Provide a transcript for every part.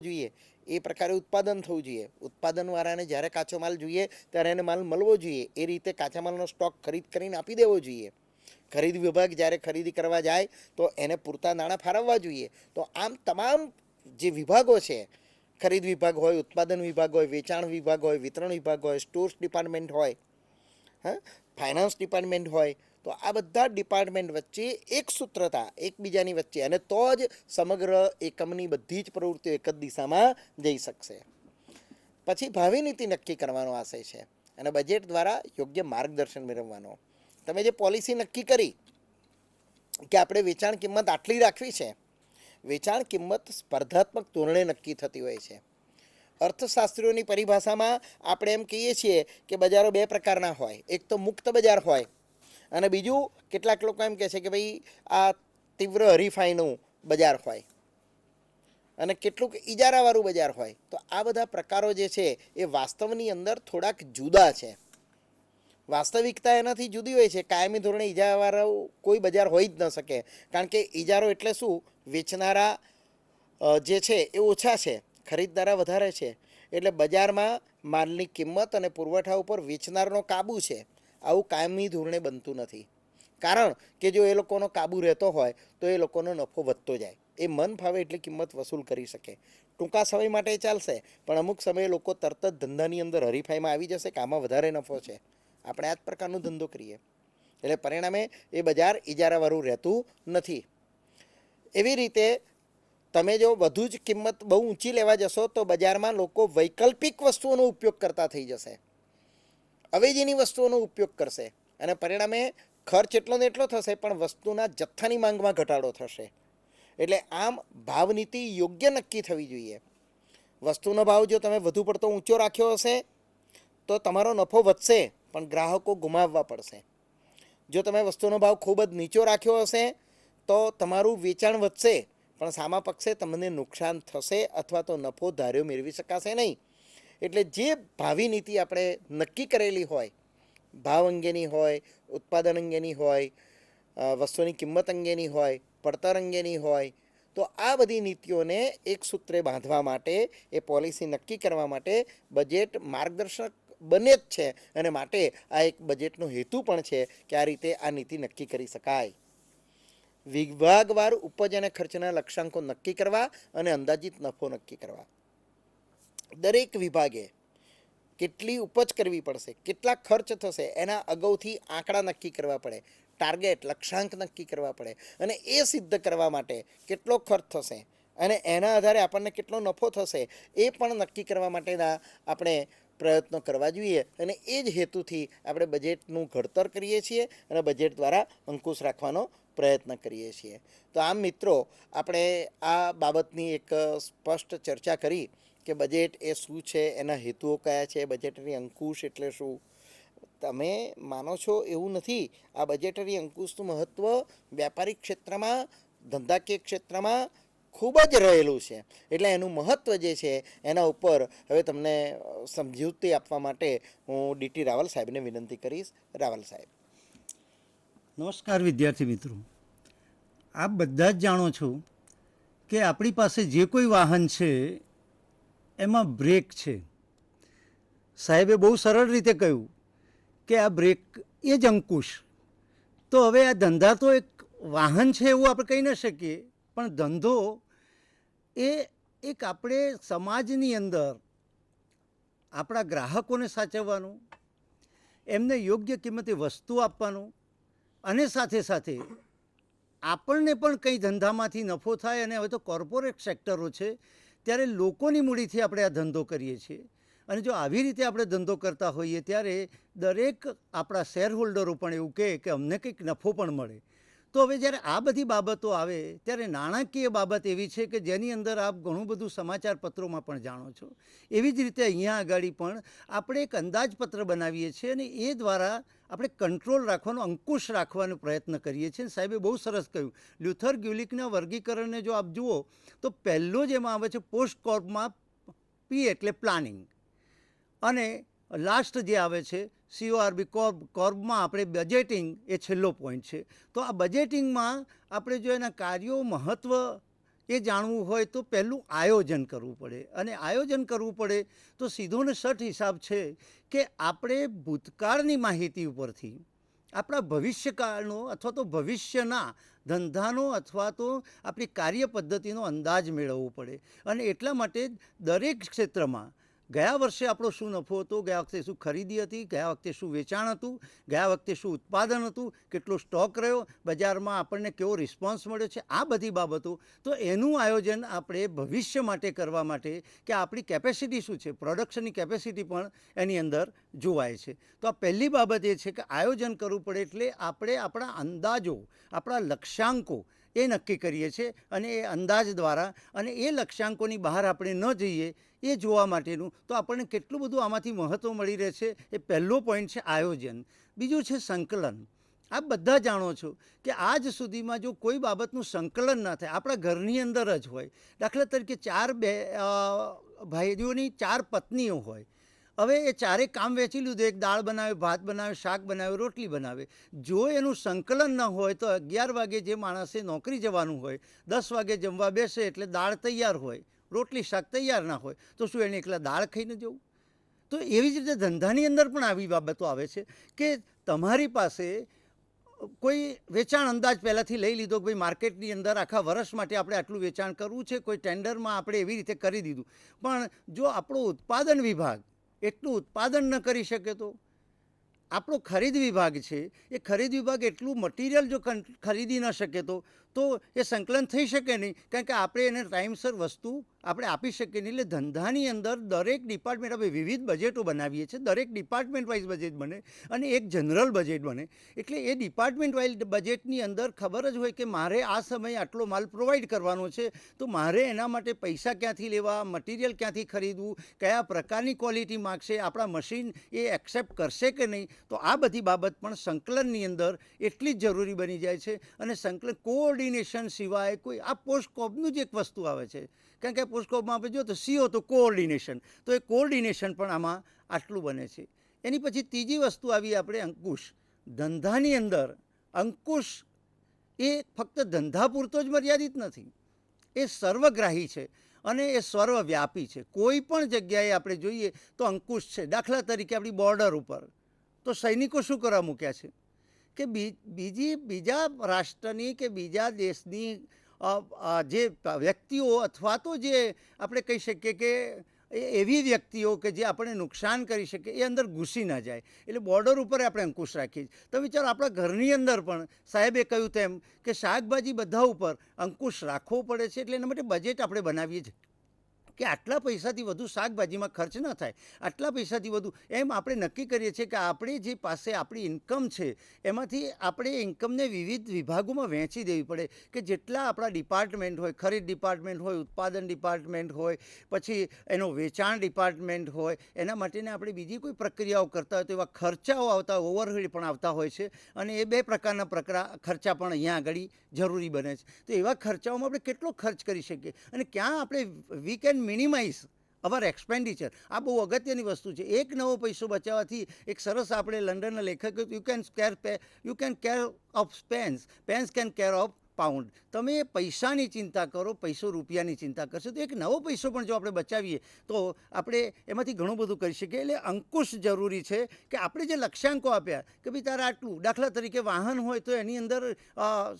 જોઈએ એ પ્રકારે ઉત્પાદન થવું જોઈએ. ઉત્પાદનવાળાને જ્યારે કાચો માલ જોઈએ ત્યારે એને માલ મળવો જોઈએ. એ રીતે કાચા માલનો સ્ટોક ખરીદ કરીને આપી દેવો જોઈએ. ખરીદ વિભાગ જ્યારે ખરીદી કરવા જાય તો એને પૂરતા નાણાં ફાળવવા જોઈએ. તો આમ તમામ જે વિભાગો છે, ખરીદ વિભાગ હોય, ઉત્પાદન વિભાગ હોય, વેચાણ વિભાગ હોય, વિતરણ વિભાગ હોય, સ્ટોર્સ ડિપાર્ટમેન્ટ હોય, હા, ફાઇનાન્સ ડિપાર્ટમેન્ટ હોય, તો આ બધા ડિપાર્ટમેન્ટ વચ્ચે એક સૂત્રતા એકબીજાની વચ્ચે, અને તો જ સમગ્ર એકમની બધી જ પ્રવૃત્તિઓ એક જ દિશામાં જઈ શકશે. પછી ભાવિ નીતિ નક્કી કરવાનો આશય છે અને બજેટ દ્વારા યોગ્ય માર્ગદર્શન મેળવવાનો. તમે જે પોલિસી નક્કી કરી કે આપણે વેચાણ કિંમત આટલી રાખવી છે, વેચાણ કિંમત સ્પર્ધાત્મક ધોરણે નક્કી થતી હોય છે. અર્થશાસ્ત્રીઓની પરિભાષામાં આપણે એમ કહીએ છીએ કે બજારો બે પ્રકારના હોય. એક તો મુક્ત બજાર હોય અને બીજું કેટલાક લોકો એમ કહે છે કે ભાઈ આ તીવ્ર હરીફાઈનું બજાર હોય અને કેટલુંક ઇજારાવાળું બજાર હોય. તો આ બધા પ્રકારો જે છે એ વાસ્તવની અંદર થોડાક જુદા છે. વાસ્તવિકતા એનાથી જુદી હોય છે. કાયમી ધોરણે ઇજારાવાળું કોઈ બજાર હોઈ જ ન શકે, કારણ કે ઇજારો એટલે શું, વેચનારા જે છે એ ઓછા છે, ખરીદદારા વધારે છે, એટલે બજારમાં માલની કિંમત અને પુરવઠા ઉપર વેચનારનો કાબુ છે. આવું કાયમી ધોરણે બનતું નથી, કારણ કે જો એ લોકોનો કાબુ રહેતો હોય તો એ લોકોનો નફો વધતો જાય. એ મન ફાવે એટલી કિંમત વસૂલ કરી શકે. ટૂંકા સમય માટે ચાલશે, પણ અમુક સમયે લોકો તરત જ ધંધાની અંદર હરીફાઈમાં આવી જશે કે આમાં વધારે નફો છે, આપણે આ જ પ્રકારનો ધંધો કરીએ. એટલે પરિણામે એ બજાર ઇજારાવાળું રહેતું નથી. એવી રીતે તમે જો વધુ જ કિંમત બહુ ઊંચી લેવા જશો તો બજારમાં લોકો વૈકલ્પિક વસ્તુઓનો ઉપયોગ કરતા થઈ જશે, અવેજીની વસ્તુઓનો ઉપયોગ કરશે, અને પરિણામે ખર્ચ એટલો ને એટલો થશે પણ વસ્તુના જથ્થાની માંગમાં ઘટાડો થશે. એટલે આમ ભાવનીતિ યોગ્ય નક્કી થવી જોઈએ. વસ્તુનો ભાવ જો તમે વધુ પડતો ઊંચો રાખ્યો હશે તો તમારો નફો વધશે પણ ગ્રાહકો ગુમાવવા પડશે. જો તમે વસ્તુનો ભાવ ખૂબ જ નીચો રાખ્યો હશે તો તમારું વેચાણ વધશે પણ સામા પક્ષે તમને નુકસાન થશે અથવા તો નફો ધાર્યો મેળવી શકાશે નહીં. એટલે જે ભાવિ નીતિ આપણે નક્કી કરેલી હોય, ભાવ અંગેની હોય, ઉત્પાદન અંગેની હોય, વસ્તુની કિંમત અંગેની હોય, પડતર અંગેની હોય, તો આ બધી નીતિઓને એક સૂત્રે બાંધવા માટે, એ પોલિસી નક્કી કરવા માટે બજેટ માર્ગદર્શક બને જ છે. અને માટે આ એક બજેટનો હેતુ પણ છે કે આ રીતે આ નીતિ નક્કી કરી શકાય. વિભાગવાર ઉપજ અને ખર્ચના લક્ષ્યાંકો નક્કી કરવા અને અંદાજિત નફો નક્કી કરવા. દરેક વિભાગે કેટલી ઉપજ કરવી પડશે, કેટલા ખર્ચ થશે, એના અગાઉથી આંકડા નક્કી કરવા પડે, ટાર્ગેટ લક્ષ્યાંક નક્કી કરવા પડે, અને એ સિદ્ધ કરવા માટે કેટલો ખર્ચ થશે અને એના આધારે આપણને કેટલો નફો થશે એ પણ નક્કી કરવા માટેના આપણે પ્રયત્નો કરવા જોઈએ. અને એ જ હેતુથી આપણે બજેટનું ઘડતર કરીએ છીએ અને બજેટ દ્વારા અંકુશ રાખવાનો પ્રયત્ન કરીએ છીએ. તો આમ મિત્રો, આપણે આ બાબતની એક સ્પષ્ટ ચર્ચા કરી કે બજેટ એ શું છે, એના હેતુઓ કયા છે, બજેટરી અંકુશ એટલે શું. તમે માનો છો એવું નથી. આ બજેટરી અંકુશનું મહત્ત્વ વ્યાપારિક ક્ષેત્રમાં, ધંધાકીય ક્ષેત્રમાં ખૂબ જ રહેલું છે. એટલે એનું મહત્ત્વ જે છે એના ઉપર હવે તમને સમજૂતી આપવા માટે હું ડીટી રાવલ સાહેબને વિનંતી કરીશ. રાવલ સાહેબ. નમસ્કાર વિદ્યાર્થી મિત્રો. આપ બધા જ જાણો છો કે આપણી પાસે જે કોઈ વાહન છે એમાં બ્રેક છે. સાહેબે બહુ સરળ રીતે કહ્યું કે આ બ્રેક એ જ અંકુશ. તો હવે આ ધંધા તો એક વાહન છે એવું આપણે કહી ન શકીએ, પણ ધંધો એ એક આપણે સમાજની અંદર આપણા ગ્રાહકોને સાચવવાનું, એમને યોગ્ય કિંમતે વસ્તુ આપવાનું, અને સાથે સાથે આપણને પણ કંઈ ધંધામાંથી નફો થાય. અને હવે તો કોર્પોરેટ સેક્ટરો છે ત્યારે લોકોની મૂડીથી આપણે આ ધંધો કરીએ છીએ. અને જો આવી રીતે આપણે ધંધો કરતા હોઈએ ત્યારે દરેક આપણા શેર હોલ્ડરો પણ એવું કહે કે અમને કંઈક નફો પણ મળે. તો હવે જ્યારે આ બધી બાબતો આવે ત્યારે નાણાકીય બાબત એવી છે કે જેની અંદર આપ ઘણું બધું સમાચાર પત્રોમાં પણ જાણો છો. એવી જ રીતે અહીંયા આગળ પણ આપણે એક અંદાજપત્ર બનાવીએ છીએ અને એ દ્વારા આપણે કંટ્રોલ રાખવાનો, અંકુશ રાખવાનો પ્રયત્ન કરીએ છીએ. સાહેબે બહુ સરસ કહ્યું. લ્યુથર ગ્યુલિકના વર્ગીકરણને જો આપ જુઓ તો પહેલો જ એમાં આવે છે પોસ્ટ કોર્પમાં પી એટલે પ્લાનિંગ, અને લાસ્ટ જે આવે છે CORB કોર્બમાં આપણે બજેટિંગ એ છેલ્લો પોઈન્ટ છે. તો આ બજેટિંગમાં આપણે જો એના કાર્યો, મહત્ત્વ, એ જાણવું હોય તો પહેલું આયોજન કરવું પડે, અને આયોજન કરવું પડે તો સીધો ને સટ હિસાબ છે કે આપણે ભૂતકાળની માહિતી ઉપરથી આપણા ભવિષ્યકાળનો અથવા તો ભવિષ્યના ધંધાનો અથવા તો આપણી કાર્ય પદ્ધતિનો અંદાજ મેળવવો પડે. અને એટલા માટે દરેક ક્ષેત્રમાં ગયા વર્ષે આપણો શું નફો હતો, ગયા વખતે શું ખરીદી હતી, ગયા વખતે શું વેચાણ હતું, ગયા વખતે શું ઉત્પાદન હતું, કેટલો સ્ટોક રહ્યો, બજારમાં આપણને કેવો રિસ્પોન્સ મળ્યો છે, આ બધી બાબતો. તો એનું આયોજન આપણે ભવિષ્ય માટે કરવા માટે કે આપણી કેપેસિટી શું છે, પ્રોડક્શનની કેપેસિટી પણ એની અંદર જોવાય છે. તો આ પહેલી બાબત એ છે કે આયોજન કરવું પડે. એટલે આપણે આપણા અંદાજો, આપણા લક્ષ્યાંકો એ નક્કી કરીએ છીએ, અને એ અંદાજ દ્વારા, અને એ લક્ષ્યાંકોની બહાર આપણે ન જઈએ એ જોવા માટેનું તો આપણને કેટલું બધું આમાંથી મહત્ત્વ મળી રહે છે. એ પહેલો પોઈન્ટ છે આયોજન. બીજું છે સંકલન. આપ બધા જાણો છો કે આજ સુધીમાં જો કોઈ બાબતનું સંકલન ના થાય, આપણા ઘરની અંદર જ હોય, દાખલા તરીકે ભાઈઓની 4 પત્નીઓ હોય, હવે એ ચારે કામ વેચી લીધું, એક દાળ બનાવે, ભાત બનાવે, શાક બનાવે, રોટલી બનાવે. જો એનું સંકલન ન હોય તો 11 વાગે જે માણસે નોકરી જવાનું હોય, 10 વાગે જમવા બેસે એટલે દાળ તૈયાર હોય, રોટલી શાક તૈયાર ના હોય, તો શું એને એકલા દાળ ખાઈને જવું? તો એવી જ રીતે ધંધાની અંદર પણ આવી બાબતો આવે છે કે તમારી પાસે કોઈ વેચાણ અંદાજ પહેલાંથી લઈ લીધો કે ભાઈ માર્કેટની અંદર આખા વર્ષ માટે આપણે આટલું વેચાણ કરવું છે, કોઈ ટેન્ડરમાં આપણે એવી રીતે કરી દીધું. પણ જો આપણો ઉત્પાદન વિભાગ એટલું ઉત્પાદન ન કરી શકે તો આપણો ખરીદ વિભાગ છે, એ ખરીદ વિભાગ એટલું મટીરિયલ જો ખરીદી ન શકે તો એ સંકલન થઈ શકે નહીં, કારણ કે આપણે એને ટાઈમસર વસ્તુ આપણે આપી શકીએ નહીં. એટલે ધંધાની અંદર દરેક ડિપાર્ટમેન્ટ, આપણે વિવિધ બજેટો બનાવીએ છીએ, દરેક ડિપાર્ટમેન્ટ વાઇઝ બજેટ બને અને એક જનરલ બજેટ બને. એટલે એ ડિપાર્ટમેન્ટ વાઇઝ બજેટની અંદર ખબર જ હોય કે મારે આ સમયે આટલો માલ પ્રોવાઈડ કરવાનો છે, તો મારે એના માટે પૈસા ક્યાંથી લેવા, મટીરિયલ ક્યાંથી ખરીદવું, કયા પ્રકારની ક્વોલિટી માગશે, આપણા મશીન એ એક્સેપ્ટ કરશે કે નહીં. તો આ બધી બાબત પણ સંકલનની અંદર એટલી જ જરૂરી બની જાય છે. અને સંકલન કોઓર્ડિનેશન સિવાય કોઈ આ પોસ્ટકોપનું જ એક વસ્તુ આવે છે, કારણ કે પોસ્ટકોપમાં આપણે જો તો CO તો કોઓર્ડિનેશન, તો એ કોઓર્ડિનેશન પણ આમાં આટલું બને છે. એની પછી ત્રીજી વસ્તુ આવી આપણે અંકુશ. ધંધાની અંદર અંકુશ એ ફક્ત ધંધા પૂરતો જ મર્યાદિત નથી, એ સર્વગ્રાહી છે અને એ સર્વવ્યાપી છે. કોઈ પણ જગ્યાએ આપણે જોઈએ તો અંકુશ છે. દાખલા તરીકે આપણી બોર્ડર ઉપર તો સૈનિકો શું કરવા મૂક્યા છે કે બીજા રાષ્ટ્રની કે બીજા દેશની જે વ્યક્તિઓ અથવા તો જે આપણે કહી શકીએ કે એવી વ્યક્તિઓ કે જે આપણને નુકસાન કરી શકે એ અંદર ઘૂસી ના જાય. એટલે બોર્ડર ઉપર આપણે અંકુશ રાખીએ છીએ. તો વિચારો આપણા ઘરની અંદર પણ સાહેબે કહ્યું તેમ કે શાકભાજી બધા ઉપર અંકુશ રાખવો પડે છે. એટલે એના માટે બજેટ આપણે બનાવીએ છીએ કે આટલા પૈસાથી વધુ શાકભાજીમાં ખર્ચ ન થાય, આટલા પૈસાથી વધુ, એમ આપણે નક્કી કરીએ છીએ કે આપણે જે પાસે આપણી ઇન્કમ છે એમાંથી આપણે ઇન્કમને વિવિધ વિભાગોમાં વહેંચી દેવી પડે કે જેટલા આપણા ડિપાર્ટમેન્ટ હોય, ખરીદ ડિપાર્ટમેન્ટ હોય, ઉત્પાદન ડિપાર્ટમેન્ટ હોય, પછી એનો વેચાણ ડિપાર્ટમેન્ટ હોય, એના માટેને આપણે બીજી કોઈ પ્રક્રિયાઓ કરતા હોય તો એવા ખર્ચાઓ આવતા, ઓવરહેડ પણ આવતા હોય છે. અને એ 2 પ્રકારના ખર્ચા પણ અહીંયા આગળ જરૂરી બને છે. તો એવા ખર્ચાઓમાં આપણે કેટલો ખર્ચ કરી શકીએ અને ક્યાં આપણે we can minimise our expenditure. આ બહુ અગત્યની વસ્તુ છે. એક નવો પૈસો બચાવવાથી એક સરસ આપણે લંડનના લેખક you can care of pence can care of pound. તમે પૈસાની ચિંતા કરો, પૈસો રૂપિયાની ચિંતા કરશો તો એક નવો પૈસો પણ જો આપણે બચાવીએ તો આપણે એમાંથી ઘણું બધું કરી શકીએ. એટલે અંકુશ જરૂરી છે કે આપણે જે લક્ષ્યાંકો આપ્યા કે ભાઈ તારે આટલું, દાખલા તરીકે વાહન હોય તો એની અંદર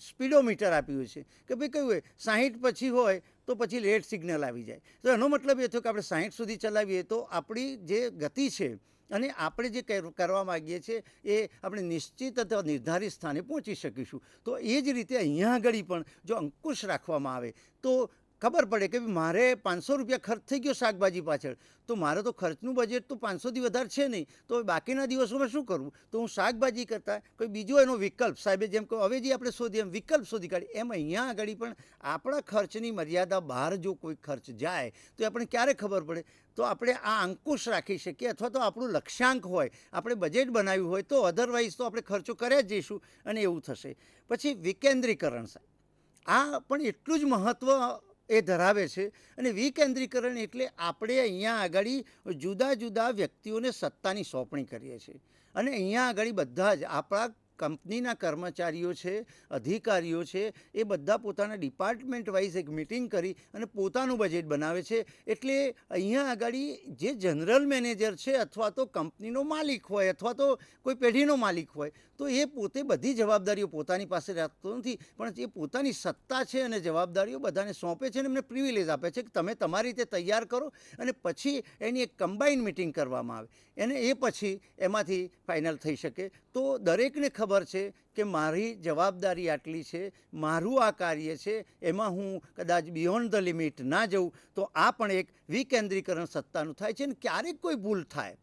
સ્પીડોમીટર આપ્યું છે કે ભાઈ કયું હોય 60 પછી હોય તો પછી રેડ સિગ્નલ આવી જાય. તો એનો મતલબ એ થયો કે આપણે 60 સુધી ચલાવીએ તો આપણી જે ગતિ છે અને આપણે જે કરવા માગીએ છીએ એ આપણે નિશ્ચિત અથવા નિર્ધારિત સ્થાને પહોંચી શકીશું. તો એ જ રીતે અહીંયા આગળ પણ જો અંકુશ રાખવામાં આવે તો ખબર પડે કે મારે 500 રૂપિયા ખર્ચ થઈ ગયો શાકભાજી પાછળ, તો મારે તો ખર્ચનું બજેટ તો 500થી વધારે છે નહીં, તો બાકીના દિવસોમાં શું કરવું? તો હું શાકભાજી કરતાં કોઈ બીજો એનો વિકલ્પ, સાહેબે જેમ કહ્યું હવે જે આપણે શોધીએ એમ વિકલ્પ શોધી કાઢીએ. એમ અહીંયા આગળ પણ આપણા ખર્ચની મર્યાદા બહાર જો કોઈ ખર્ચ જાય તો આપણે ક્યારે ખબર પડે? તો આપણે આ અંકુશ રાખી શકીએ, અથવા તો આપણું લક્ષ્યાંક હોય, આપણે બજેટ બનાવ્યું હોય તો, અધરવાઇઝ તો આપણે ખર્ચો કર્યા જ જઈશું અને એવું થશે. પછી વિકેન્દ્રીકરણ, આ પણ એટલું જ મહત્ત્વ એ ધરાવે છે. અને વિકેન્દ્રીકરણ એટલે આપણે અહીંયા આગળ જુદા જુદા વ્યક્તિઓને સત્તાની સોંપણી કરીએ છીએ અને અહીંયા આગળ બધા જ આપણા કંપનીના કર્મચારીઓ છે, અધિકારીઓ છે, એ બધા પોતાના ડિપાર્ટમેન્ટ વાઇઝ એક મિટિંગ કરી અને પોતાનું બજેટ બનાવે છે. એટલે અહીંયા આગળ જે જનરલ મેનેજર છે અથવા તો કંપનીનો માલિક હોય અથવા તો કોઈ પેઢીનો માલિક હોય તો એ પોતે બધી જવાબદારીઓ પોતાની પાસે રાખતો નથી, પણ એ પોતાની સત્તા છે અને જવાબદારીઓ બધાને સોંપે છે અને એમને પ્રિવિલેજ આપે છે કે તમે તમારી રીતે તૈયાર કરો અને પછી એની એક કમ્બાઇન મિટિંગ કરવામાં આવે અને એ પછી એમાંથી ફાઇનલ થઈ શકે. તો દરેકને ખબર છે કે મારી જવાબદારી આટલી છે, મારું આ કાર્ય છે, એમાં હું કદાચ બિયોન્ડ ધ લિમિટ ના જઉં તો આ પણ એક વિકેન્દ્રીકરણ સત્તાનું થાય છે. અને ક્યારેક કોઈ ભૂલ થાય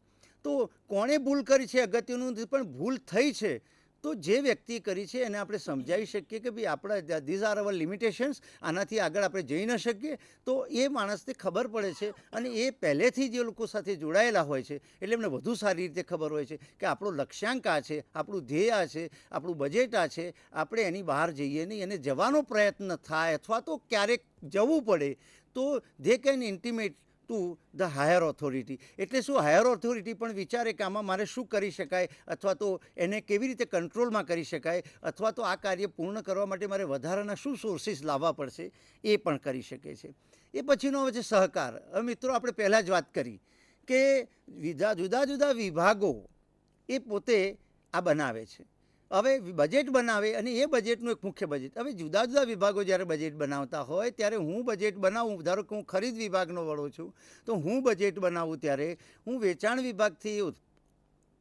તો કોણે ભૂલ કરી છે અગત્યનું નથી, પણ ભૂલ થઈ છે તો જે વ્યક્તિ કરી છે એને આપણે સમજાવી શકીએ કે ભાઈ આપણા ધીઝ આર અવર લિમિટેશન્સ, આનાથી આગળ આપણે જઈ ન શકીએ. તો એ માણસને ખબર પડે છે અને એ પહેલેથી જે લોકો સાથે જોડાયેલા હોય છે એટલે એમને વધુ સારી રીતે ખબર હોય છે કે આપણો લક્ષ્યાંક આ છે, આપણું ધ્યેય આ છે, આપણું બજેટ આ છે, આપણે એની બહાર જઈએ નહીં અને જવાનો પ્રયત્ન થાય અથવા તો ક્યારેક જવું પડે તો they can intimate to the higher authority. એટલે શું, હાયર ઓથોરિટી પણ વિચારે કે આમાં મારે શું કરી શકાય અથવા તો એને કેવી રીતે કંટ્રોલમાં કરી શકાય અથવા તો આ કાર્ય પૂર્ણ કરવા માટે મારે વધારાના શું સોર્સિસ લાવવા પડશે એ પણ કરી શકે છે. એ પછીનો આવે છે સહકાર. હવે મિત્રો આપણે પહેલાં જ વાત કરી કે જુદા જુદા વિભાગો એ પોતે આ બનાવે છે. હવે બજેટ બનાવે અને એ બજેટનું એક મુખ્ય બજેટ. હવે જુદા જુદા વિભાગો જ્યારે બજેટ બનાવતા હોય ત્યારે હું બજેટ બનાવું, ધારો કે હું ખરીદ વિભાગનો વડો છું તો હું બજેટ બનાવું ત્યારે હું વેચાણ વિભાગથી,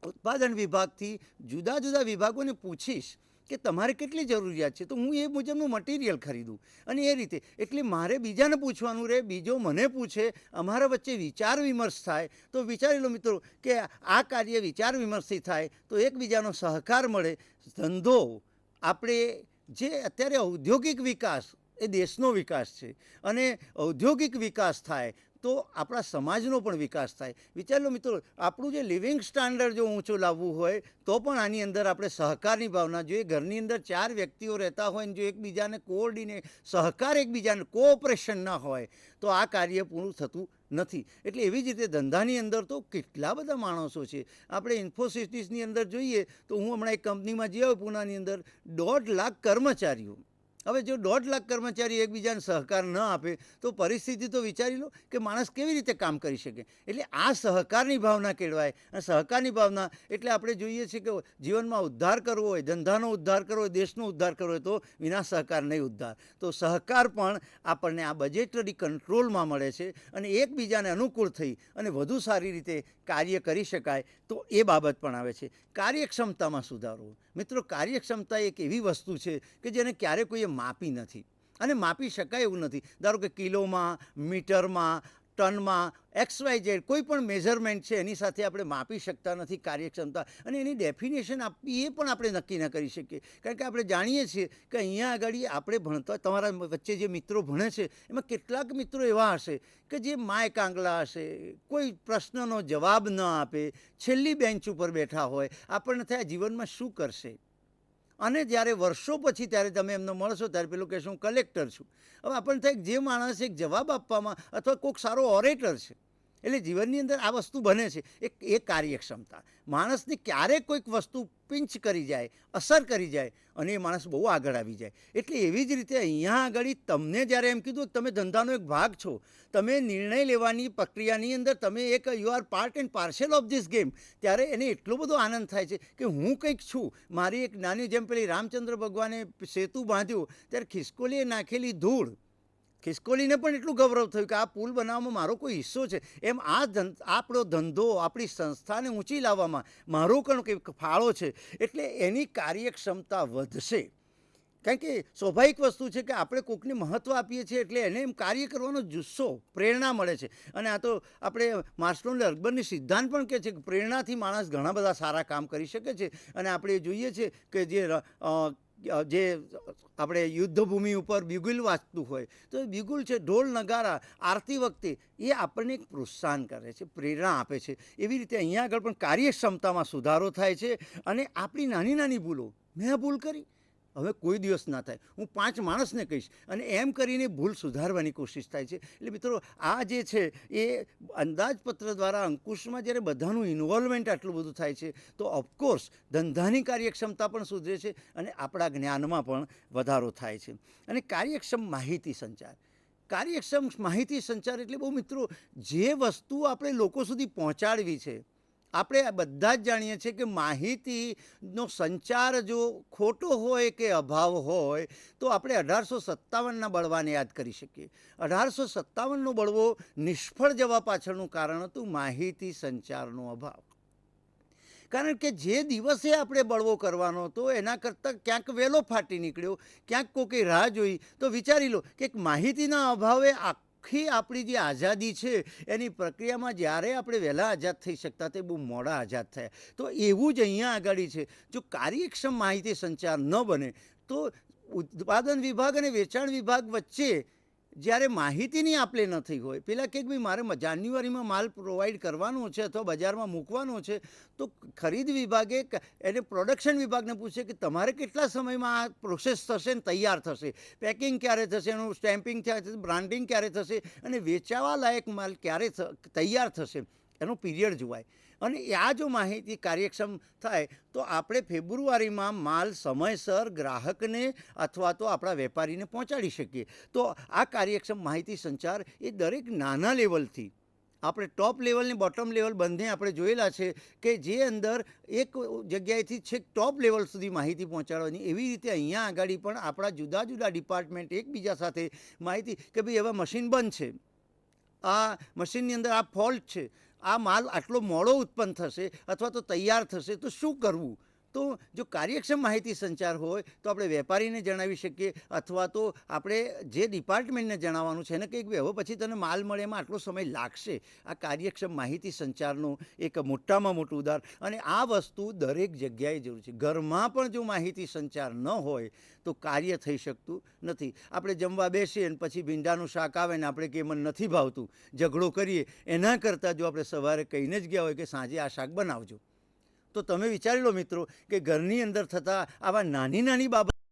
ઉત્પાદન વિભાગથી જુદા જુદા વિભાગોને પૂછીશ કે તમારે કેટલી જરૂરિયાત છે તો હું એ મુજબનું મટીરિયલ ખરીદું અને એ રીતે. એટલે મારે બીજાને પૂછવાનું રહે, બીજો મને પૂછે, અમારા વચ્ચે વિચાર વિમર્શ થાય. તો વિચારી લો મિત્રો કે આ કાર્ય વિચાર વિમર્શથી થાય તો એકબીજાનો સહકાર મળે. ધંધો આપણે જે અત્યારે ઔદ્યોગિક વિકાસ એ દેશનો વિકાસ છે અને ઔદ્યોગિક વિકાસ થાય તો આપણા સમાજનો પણ વિકાસ થાય. વિચાર લો મિત્રો, આપણું જે લિવિંગ સ્ટાન્ડર્ડ જો ઊંચું લાવવું હોય તો પણ આની અંદર આપણે સહકારની ભાવના જોઈએ. ઘરની અંદર 4 વ્યક્તિઓ રહેતા હોય ને જો એકબીજાને કોઓર્ડિનેટ સહકાર, એકબીજાને કોઓપરેશન ના હોય તો આ કાર્ય પૂરું થતું નથી. એટલે એવી જ રીતે ધંધાની અંદર તો કેટલા બધા માણસો છે. આપણે ઇન્ફોસિસની અંદર જોઈએ તો હું હમણાં એક કંપનીમાં જે આવ્યો પૂનાની અંદર 1.5 લાખ કર્મચારીઓ. હવે જો 1.5 લાખ કર્મચારી એકબીજાને સહકાર ન આપે તો પરિસ્થિતિ તો વિચારી લો કે માણસ કેવી રીતે કામ કરી શકે. એટલે આ સહકારની ભાવના કેળવાય. અને સહકારની ભાવના એટલે આપણે જોઈએ છીએ કે જીવનમાં ઉદ્ધાર કરવો હોય, ધંધાનો ઉદ્ધાર કરવો હોય, દેશનો ઉદ્ધાર કરવો હોય તો વિના સહકાર નહીં ઉદ્ધાર. તો સહકાર પણ આપણને આ બજેટરી કંટ્રોલમાં મળે છે અને એકબીજાને અનુકૂળ થઈ અને વધુ સારી રીતે કાર્ય કરી શકાય તો એ બાબત પણ આવે છે. કાર્યક્ષમતામાં સુધારો. મિત્રો, કાર્યક્ષમતા એક એવી વસ્તુ છે કે જેને ક્યારે કોઈએ માપી નથી અને માપી શકાય એવું નથી. ધારો કે કિલોમાં, મીટરમાં, ટનમાં, XYZ કોઈ પણ મેઝરમેન્ટ છે એની સાથે આપણે માપી શકતા નથી કાર્યક્ષમતા. અને એની ડેફિનેશન આપવી એ પણ આપણે નક્કી ન કરી શકીએ. કારણ કે આપણે જાણીએ છીએ કે અહીંયા આગળ આપણે ભણતા, તમારા વચ્ચે જે મિત્રો ભણે છે એમાં કેટલાક મિત્રો એવા હશે કે જે માય કાંગલા હશે, કોઈ પ્રશ્નનો જવાબ ન આપે, છેલ્લી બેન્ચ ઉપર બેઠા હોય. આપણને થાય જીવનમાં શું કરશે. અને જ્યારે વર્ષો પછી ત્યારે તમે એમને મળશો ત્યારે પેલું કહેશો હું કલેક્ટર છું. હવે આપણને થાય જે માણસ એક જવાબ આપવામાં અથવા કોઈક સારો ઓરેટર છે. એટલે જીવનની અંદર આ વસ્તુ બને છે એ કાર્યક્ષમતા. માણસને ક્યારેક કોઈક વસ્તુ પિંચ કરી જાય, અસર કરી જાય અને એ માણસ બહુ આગળ આવી જાય. એટલે એવી જ રીતે અહીંયા આગળ તમને જ્યારે એમ કીધું તમે ધંધાનો એક ભાગ છો, તમે નિર્ણય લેવાની પ્રક્રિયાની અંદર તમે એક you are part and parcel of this game, ત્યારે એને એટલો બધો આનંદ થાય છે કે હું કંઈક છું. મારી એક નાની, જેમ પેલી રામચંદ્ર ભગવાને સેતુ બાંધ્યું ત્યારે ખિસકોલીએ નાખેલી ધૂળ, ખિસકોલીને પણ એટલું ગૌરવ થયું કે આ પુલ બનાવવામાં મારો કોઈ હિસ્સો છે. એમ આપણો ધંધો, આપણી સંસ્થાને ઊંચી લાવવામાં મારો પણ કંઈક ફાળો છે. એટલે એની કાર્યક્ષમતા વધશે. કારણ કે સ્વાભાવિક વસ્તુ છે કે આપણે કોઈકને મહત્ત્વ આપીએ છીએ એટલે એને એમ કાર્ય કરવાનો જુસ્સો, પ્રેરણા મળે છે. અને આ તો આપણે માર્સ્લો અને અકબરની સિદ્ધાંત પણ કહે છે કે પ્રેરણાથી માણસ ઘણા બધા સારા કામ કરી શકે છે. અને આપણે જોઈએ છીએ કે જે આપણે યુદ્ધભૂમિ ઉપર બ્યુગલ વાંચતું હોય તો એ બ્યુગલ છે, ઢોલ નગારા આરતી વખતે એ આપણને એક પ્રોત્સાહન કરે છે, પ્રેરણા આપે છે. એવી રીતે અહીંયા આગળ પણ કાર્યક્ષમતામાં સુધારો થાય છે. અને આપણી નાની નાની ભૂલો, મેં આ ભૂલ કરી, હવે કોઈ દિવસ ના થાય, હું 5 માણસને કહીશ, અને એમ કરીને ભૂલ સુધારવાની કોશિશ થાય છે. એટલે મિત્રો આ જે છે એ અંદાજપત્ર દ્વારા અંકુશમાં જ્યારે બધાનું ઇન્વોલ્વમેન્ટ આટલું બધું થાય છે તો ઓફકોર્સ ધંધાની કાર્યક્ષમતા પણ સુધરે છે અને આપણા જ્ઞાનમાં પણ વધારો થાય છે. અને કાર્યક્ષમ માહિતી સંચાર, કાર્યક્ષમ માહિતી સંચાર એટલે બહુ મિત્રો જે વસ્તુ આપણે લોકો સુધી પહોંચાડવી છે. આપણે બધા જ જાણીએ છીએ કે માહિતીનો સંચાર જો ખોટો હોય કે અભાવ હોય તો આપણે 1857ના બળવાને યાદ કરી શકીએ. 1857નો બળવો નિષ્ફળ જવા પાછળનું કારણ હતું માહિતી સંચારનો અભાવ. કારણ કે જે દિવસે આપણે બળવો કરવાનો હતો એના કરતાં ક્યાંક વહેલો ફાટી નીકળ્યો, ક્યાંક કોઈકે રાહ જોઈ. તો વિચારી લો કે માહિતીના અભાવે આખી આપણી જે આઝાદી છે એની પ્રક્રિયામાં જ્યારે આપણે વહેલા આઝાદ થઈ શકતા તે બહુ મોડા આઝાદ થયા. તો એવું જ અહીંયા આગળ છે. જો કાર્યક્ષમ માહિતી સંચાર ન બને તો ઉત્પાદન વિભાગ અને વેચાણ વિભાગ વચ્ચે જ્યારે માહિતીની આપલે ન થઈ હોય, પહેલાં કંઈક ભાઈ મારે જાન્યુઆરીમાં માલ પ્રોવાઈડ કરવાનો છે અથવા બજારમાં મૂકવાનો છે, તો ખરીદ વિભાગે એને પ્રોડક્શન વિભાગને પૂછે કે તમારે કેટલા સમયમાં આ પ્રોસેસ થશે ને તૈયાર થશે, પેકિંગ ક્યારે થશે, એનું સ્ટેમ્પિંગ ક્યારે થશે, બ્રાન્ડિંગ ક્યારે થશે અને વેચાવા લાયક માલ ક્યારે તૈયાર થશે, એનો પીરિયડ જોવાય. અને આ જો માહિતી કાર્યક્ષમ થાય તો આપણે ફેબ્રુઆરીમાં માલ સમયસર ગ્રાહકને અથવા તો આપણા વેપારીને પહોંચાડી શકીએ. તો આ કાર્યક્ષમ માહિતી સંચાર એ દરેક નાના લેવલથી આપણે ટોપ લેવલ ને બોટમ લેવલ બંને આપણે જોયેલા છે કે જે અંદર એક જગ્યાએથી છેક ટોપ લેવલ સુધી માહિતી પહોંચાડવાની. એવી રીતે અહીંયા આગળ પણ આપણા જુદા જુદા ડિપાર્ટમેન્ટ એકબીજા સાથે માહિતી કે ભાઈ હવે મશીન બંધ છે, આ મશીનની અંદર આ ફોલ્ટ છે, આ માલ આટલો મોડો ઉત્પન્ન થશે અથવા તો તૈયાર થશે તો શું કરવું. તો જો કાર્યક્ષમ માહિતી સંચાર હોય તો આપણે વેપારીને જણાવી શકીએ અથવા તો આપણે જે ડિપાર્ટમેન્ટને જણાવવાનું છે એને કંઈક હવે પછી તને માલ મળે એમાં આટલો સમય લાગશે. આ કાર્યક્ષમ માહિતી સંચારનું એક મોટામાં મોટું ઉદાહરણ. અને આ વસ્તુ દરેક જગ્યાએ જરૂર છે. ઘરમાં પણ જો માહિતી સંચાર ન હોય તો કાર્ય થઈ શકતું નથી. આપણે જમવા બેસીએ અને પછી ભીંડાનું શાક આવે ને આપણે કે મને નથી ભાવતું, ઝઘડો કરીએ, એના કરતાં જો આપણે સવારે કહીને જ ગયા હોય કે સાંજે આ શાક બનાવજો, તો તમે વિચારી લો મિત્રો કે ઘરની અંદર થતા આવા નાની નાની બાબત